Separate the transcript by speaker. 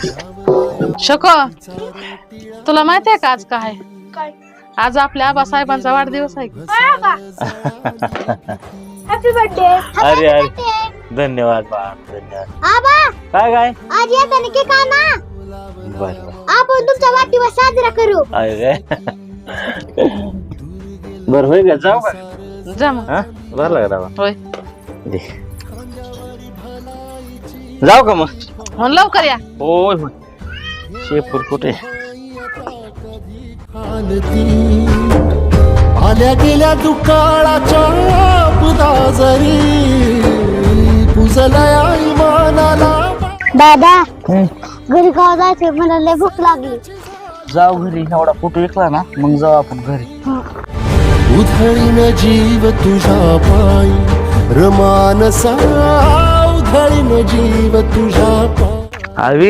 Speaker 1: शको तुला माहिती आहे का आज काय? आज आपल्या आबासाहेबांचा वाढदिवस आहे.
Speaker 2: Happy birthday.
Speaker 3: अरे अरे धन्यवाद बा धन्यवाद.
Speaker 2: आबा
Speaker 3: काय काय
Speaker 2: आज येताना केक आणा.
Speaker 3: बर
Speaker 2: आपण तुमचा वाढदिवस साजरा करू.
Speaker 3: अरे बर होय का जाऊ का
Speaker 1: जा मग.
Speaker 3: हा भरला का दावा
Speaker 1: होय
Speaker 3: दे जाऊ का मग
Speaker 1: म्हणून लवकर या.
Speaker 3: होय होय शेपूर कुठे
Speaker 4: आल्या गेल्या दुकाळाच्या पुदाजरी पुजला इमानाला.
Speaker 2: दादा घरी गाव जायचंय, मला लय भूक लागली.
Speaker 3: जाऊ घरी एवढा फोटो विकला ना मग जाऊ आपण घरी.
Speaker 4: उधळीन जीव तुझ्या पायी रमानसा उधळीन जीव तुझ्या पायी.